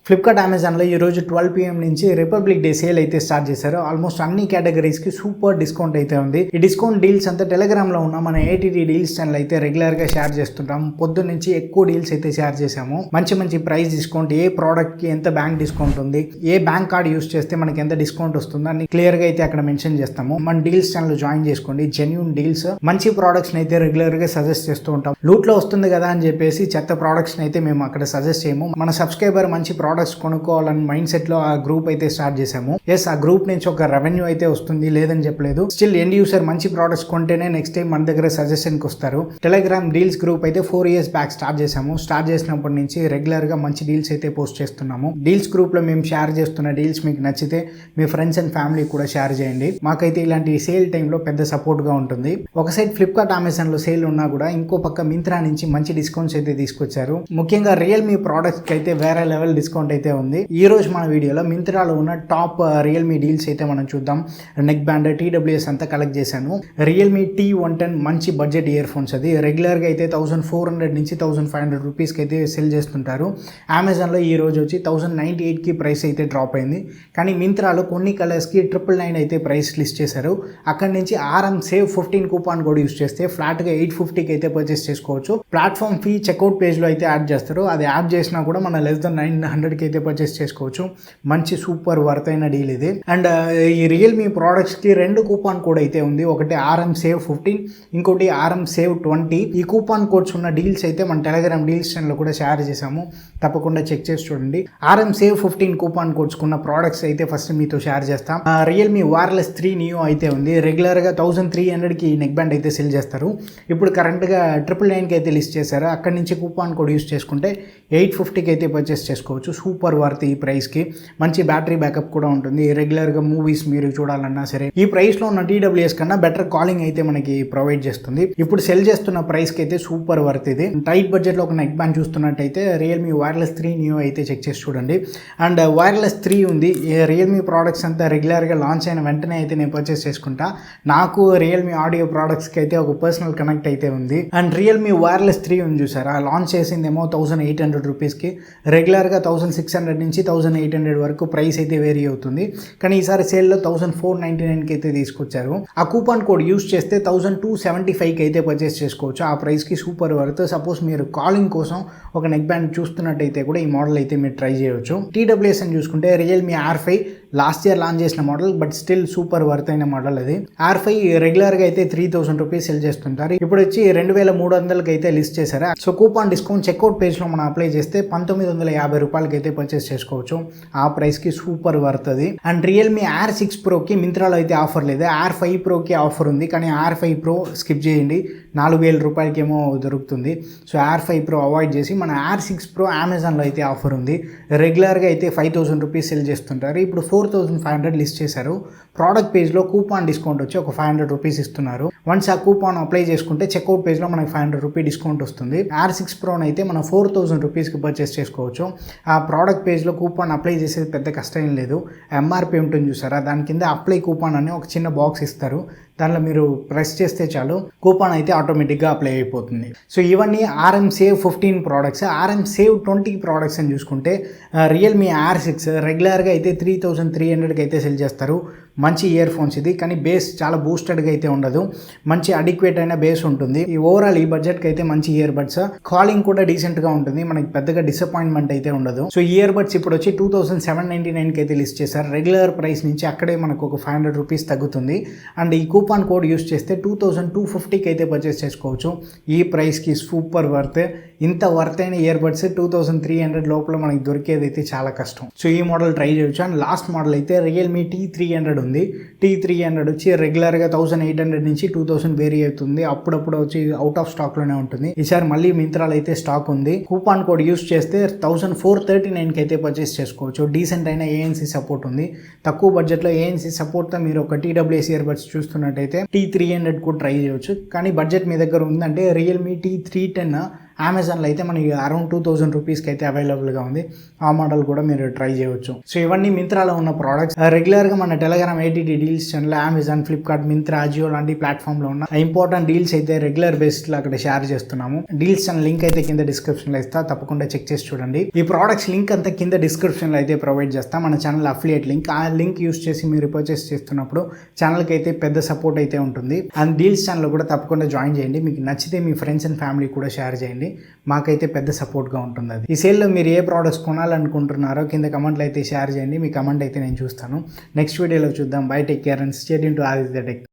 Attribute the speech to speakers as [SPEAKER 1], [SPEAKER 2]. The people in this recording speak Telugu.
[SPEAKER 1] ఫ్లిప్కార్ట్ అమెజాన్లో ఈరోజు 12 PM నుంచి రిపబ్లిక్ డే సేల్ అయితే స్టార్ట్ చేశారు. ఆల్మోస్ట్ అన్ని కేటగిరీస్కి సూపర్ డిస్కౌంట్ అయితే ఉంది. ఈ డిస్కౌంట్ డీల్స్ అంతా టెలిగ్రామ్లో ఉన్న మన ఏటీటీ డీల్స్ ఛానల్ అయితే రెగ్యులర్గా షేర్ చేస్తుంటాం. పొద్దు నుంచి ఎక్కువ డీల్స్ అయితే షేర్ చేశాము. మంచి ప్రైస్ డిస్కౌంట్, ఏ ప్రోడక్ట్కి ఎంత బ్యాంక్ డిస్కౌంట్ ఉంది, ఏ బ్యాంక్ కార్డ్ యూస్ చేస్తే మనకి ఎంత డిస్కౌంట్ వస్తుందో అని క్లియర్గా అయితే అక్కడ మెన్షన్ చేస్తాము. మన డీల్స్ ఛానల్ జాయిన్ చేసుకోండి. జెన్యూన్ డీల్స్, మంచి ప్రోడక్ట్స్ అయితే రెగ్యులర్గా సజెస్ట్ చేస్తూ ఉంటాం. లూట్లో వస్తుంది కదా అని చెప్పేసి చెత్త ప్రోడక్ట్స్ అయితే మేము అక్కడ సజెస్ట్ చేయము. మన సబ్స్క్రైబర్ మంచి ప్రోడక్ట్స్ కొనుక్కోవాలని మైండ్ సెట్ లో ఆ గ్రూప్ అయితే స్టార్ట్ చేసాము. ఎస్, ఆ గ్రూప్ నుంచి ఒక రెవెన్యూ అయితే వస్తుంది, లేదని చెప్పలేదు. స్టిల్ ఎండ్ యూసర్ మంచి ప్రోడక్ట్స్ కొంటేనే నెక్స్ట్ టైం మన దగ్గర సజెషన్ కి వస్తారు. టెలిగ్రామ్ డీల్స్ గ్రూప్ అయితే 4 years బ్యాక్ స్టార్ట్ చేసాము. స్టార్ట్ చేసినప్పటి నుంచి రెగ్యులర్ గా మంచి డీల్స్ అయితే పోస్ట్ చేస్తున్నాము. డీల్స్ గ్రూప్ లో మేము షేర్ చేస్తున్న డీల్స్ మీకు నచ్చితే మీ ఫ్రెండ్స్ అండ్ ఫ్యామిలీ కూడా షేర్ చేయండి. మాకైతే ఇలాంటి సేల్ టైంలో పెద్ద సపోర్ట్ గా ఉంటుంది. ఒక సైడ్ ఫ్లిప్కార్ట్ అమెజాన్ లో సేల్ ఉన్నా కూడా ఇంకో పక్క మింత్రా నుంచి మంచి డిస్కౌంట్స్ అయితే తీసుకొచ్చారు. ముఖ్యంగా రియల్మీ ప్రోడక్ట్స్ కి అయితే వేరే లెవెల్ డిస్కౌంట్ అయితే ఉంది. ఈ రోజు మన వీడియోలో మింత్రాలో ఉన్న టాప్ రియల్మీ డీల్స్ అయితే మనం చూద్దాం. నెక్ బ్యాండ్, TWS అంతా కలెక్ట్ చేశాను. రియల్మీ T110 మంచి బడ్జెట్ ఇయర్ ఫోన్స్. అది రెగ్యులర్గా అయితే 1400 నుంచి 1500 రూపీస్కి అయితే సేల్ చేస్తుంటారు. అమెజాన్లో ఈ రోజు వచ్చి 1098కి ప్రైస్ అయితే డ్రాప్ అయింది. కానీ మింత్రాలో కొన్ని కలర్స్కి 999 అయితే ప్రైస్ లిస్ట్ చేశారు. అక్కడి నుంచి RM Save 15 కూపాన్ కోడ్ యూస్ చేస్తే ఫ్లాట్గా 850కి అయితే పర్చేస్ చేసుకోవచ్చు. ప్లాట్ఫామ్ ఫీ చెక్అవుట్ పేజ్లో అయితే యాడ్ చేస్తారు. అది యాడ్ చేసినా కూడా మన లెస్ దెన్ 900కి అయితే పర్చేస్ చేసుకోవచ్చు. మంచి సూపర్ వర్త్ అయిన డీల్ ఇది. అండ్ ఈ రియల్మీ ప్రోడక్ట్స్కి 2 కూపాన్ కోడ్ అయితే ఉంది. ఒకటి RM Save 15, ఇంకోటి RM Save 20. ఈ కూపాన్ కోడ్స్ ఉన్న డీల్స్ అయితే మన టెలిగ్రామ్ డీల్స్ ఛానల్లో కూడా షేర్ చేసాము. తప్పకుండా చెక్ చేసి చూడండి. RM Save 15 కూపాన్ కోడ్స్ ఉన్న ప్రోడక్ట్స్ అయితే ఫస్ట్ మీతో షేర్ చేస్తాం. రియల్మీ వైర్లెస్ 3 నియో అయితే ఉంది. రెగ్యులర్గా 1300కి నెక్ బ్యాండ్ అయితే సెల్ చేస్తారు. ఇప్పుడు కరెంట్గా 999కి అయితే లిస్ట్ చేశారు. అక్కడి నుంచి కూపాన్ కోడ్ యూస్ చేసుకుంటే 850కి అయితే పర్చేస్ చేసుకోవచ్చు. సూపర్ వర్త్ ఈ ప్రైస్కి. మంచి బ్యాటరీ బ్యాకప్ కూడా ఉంటుంది. రెగ్యులర్గా మూవీస్ మీరు చూడాలన్నా సరే ఈ ప్రైస్లో ఉన్న TWS కన్నా బెటర్ కాలింగ్ అయితే మనకి ప్రొవైడ్ చేస్తుంది. ఇప్పుడు సెల్ చేస్తున్న ప్రైస్కి అయితే సూపర్ వర్త్ ఇది. టైట్ బడ్జెట్లో ఒక నెక్ బ్యాండ్ చూస్తున్నట్టయితే రియల్మీ వైర్లెస్ 3 నియో అయితే చెక్ చేసి చూడండి. అండ్ వైర్లెస్ 3 ఉంది. రియల్మీ ప్రోడక్ట్స్ అంతా రెగ్యులర్గా లాంచ్ అయిన వెంటనే అయితే నేను పర్చేస్ చేసుకుంటా. నాకు రియల్మీ ఆడియో ప్రోడక్ట్స్కి అయితే ఒక పర్సనల్ కనెక్ట్ అయితే ఉంది. అండ్ రియల్మీ వైర్లెస్ 3 ఉంది చూసారా, లాంచ్ చేసిందేమో 1800 రూపీస్కి. రెగ్యులర్గా 1600 నుంచి 1800 వరకు ప్రైస్ అయితే వేరీ అవుతుంది. కానీ ఈసారి సేల్లో 1499కి అయితే తీసుకొచ్చారు. ఆ కూపాన్ కోడ్ యూస్ చేస్తే 1275కి అయితే పర్చేస్ చేసుకోవచ్చు. ఆ ప్రైస్కి సూపర్ వర్త్. సపోజ్ మీరు కాలింగ్ కోసం ఒక నెక్ బ్యాండ్ చూస్తున్నట్టయితే కూడా ఈ మోడల్ అయితే మీరు ట్రై చేయవచ్చు. TWS అని చూసుకుంటే Realme R5 last year launch చేసిన model, but still super worth అయిన మోడల్ అది. R5 రెగ్యులర్గా అయితే 3000 రూపీస్ సెల్ చేస్తుంటారు. ఇప్పుడు వచ్చి 2300కి అయితే లిస్ట్ చేశారు. సో కూపాన్ డిస్కౌంట్ చెక్అవుట్ పేజ్లో మనం అప్లై చేస్తే 1950 రూపాయలకి అయితే పర్చేస్ చేసుకోవచ్చు. ఆ ప్రైస్కి సూపర్ వర్త్ అది. అండ్ రియల్మీ R6 Proకి మింత్రాలో అయితే ఆఫర్ లేదు. R5 Proకి ఆఫర్ ఉంది. కానీ R5 Pro స్కిప్ చేయండి, 4000 రూపాయలకి ఏమో దొరుకుతుంది. సో R5 Pro అవాయిడ్ చేసి మన R6 Pro అమెజాన్లో అయితే ఆఫర్ ఉంది. రెగ్యులర్గా అయితే 5000 రూపీస్ సెల్ చేస్తుంటారు. ఇప్పుడు 4500 లిస్ట్ చేశారు. ప్రోడక్ట్ పేజ్లో కూపాన్ డిస్కౌంట్ వచ్చి ఒక 500 రూపీస్ ఇస్తున్నారు. వన్స్ ఆ కూపాన్ అప్లై చేసుకుంటే చెక్అవుట్ పేజ్లో మనకి 500 రూపీ డిస్కౌంట్ వస్తుంది. R6 Pro అయితే మనం 4000 రూపీస్కి పర్చేస్ చేసుకోవచ్చు. ఆ ప్రోడక్ట్ పేజ్లో కూపాన్ అప్లై చేసేది పెద్ద కష్టం ఏం లేదు. MRP ఉంటుంది చూసారా, దాని కింద అప్లై కూపాన్ అని ఒక చిన్న బాక్స్ ఇస్తారు. దానిలో మీరు ప్రెస్ చేస్తే చాలు కూపాన్ అయితే ఆటోమేటిక్గా అప్లై అయిపోతుంది. సో ఇవన్నీ RM Save 15 products. RM Save 20 products అని చూసుకుంటే రియల్మీ R6 రెగ్యులర్గా అయితే 3300కి అయితే సెల్ చేస్తారు. మంచి ఇయర్ ఫోన్స్ ఇది. కానీ బేస్ చాలా బూస్టెడ్గా అయితే ఉండదు. మంచి అడిక్వేట్ అయిన బేస్ ఉంటుంది. ఈ ఓవరాల్ ఈ బడ్జెట్కి అయితే మంచి ఇయర్ బడ్స్. కాలింగ్ కూడా డీసెంట్గా ఉంటుంది. మనకి పెద్దగా డిసప్పాయింట్మెంట్ అయితే ఉండదు. సో ఇయర్ బడ్స్ ఇప్పుడు వచ్చి 2799కి అయితే లిస్ట్ చేశారు. రెగ్యులర్ ప్రైస్ నుంచి అక్కడే మనకు ఒక 500 రూపీస్ తగ్గుతుంది. అండ్ ఈ కూపాన్ కోడ్ యూస్ చేస్తే 2250కి అయితే పర్చేస్ చేసుకోవచ్చు. ఈ ప్రైస్కి సూపర్ వర్త్. ఇంత వర్త్ అయిన ఇయర్ బడ్స్ 2300 లోపల మనకి దొరికేది అయితే చాలా కష్టం. సో ఈ మోడల్ ట్రై చేయొచ్చు. అండ్ లాస్ట్ మోడల్ అయితే రియల్మీ T300 ఉంది. T300 వచ్చి రెగ్యులర్గా 1800 నుంచి 2000 వేరీ అవుతుంది. అప్పుడప్పుడు వచ్చి అవుట్ ఆఫ్ స్టాక్లోనే ఉంటుంది. ఈసారి మళ్ళీ మింత్రాలు అయితే స్టాక్ ఉంది. కూపాన్ కోడ్ యూస్ చేస్తే 1439కి అయితే పర్చేస్ చేసుకోవచ్చు. డీసెంట్ అయిన ANC సపోర్ట్ ఉంది. తక్కువ బడ్జెట్లో ANC సపోర్ట్తో మీరు ఒక TWS ఇయర్ బడ్స్ చూస్తున్నట్టయితే T300 కూడా ట్రై చేయవచ్చు. కానీ బడ్జెట్ మీ దగ్గర ఉందంటే రియల్మీ T310 అమెజాన్లో అయితే మనకి అరౌండ్ 2000 రూపీస్కి అయితే అవైలబుల్గా ఉంది. ఆ మోడల్ కూడా మీరు ట్రై చేయవచ్చు. సో ఇవన్నీ మింత్రాలో ఉన్న ప్రోడక్ట్స్. రెగ్యులర్గా మన Telegram ATT deals channel, Amazon, Flipkart, Myntra, Ajio లాంటి ప్లాట్ఫామ్లో ఉన్న ఇంపార్టెంట్ డీల్స్ అయితే రెగ్యులర్ బేసిస్లో అక్కడ షేర్ చేస్తున్నాము. డీల్స్ ఛానల్ లింక్ అయితే కింద డిస్క్రిప్షన్లో ఇస్తా, తప్పకుండా చెక్ చేసి చూడండి. ఈ ప్రోడక్ట్స్ లింక్ అంతా కింద డిస్క్రిప్షన్లో అయితే ప్రొవైడ్ చేస్తాం. మన ఛానల్ అఫిలియేట్ లింక్, ఆ లింక్ యూస్ చేసి మీరు పర్చేస్ చేస్తున్నప్పుడు ఛానల్కి అయితే పెద్ద సపోర్ట్ అయితే ఉంటుంది. అండ్ డీల్స్ ఛానల్ కూడా తప్పకుండా జాయిన్ చేయండి. మీకు నచ్చితే మీ ఫ్రెండ్స్ అండ్ ఫ్యామిలీ కూడా షేర్ చేయండి. మాకైతే పెద్ద సపోర్ట్గా ఉంటుంది. అది ఈ సేల్లో మీరు ఏ ప్రోడక్ట్స్ కొనాలనుకుంటున్నారో కింద కమెంట్లు అయితే షేర్ చేయండి. మీ కమెంట్ అయితే నేను చూస్తాను. నెక్స్ట్ వీడియోలో చూద్దాం. By, take care and stay tuned to Aditya tech.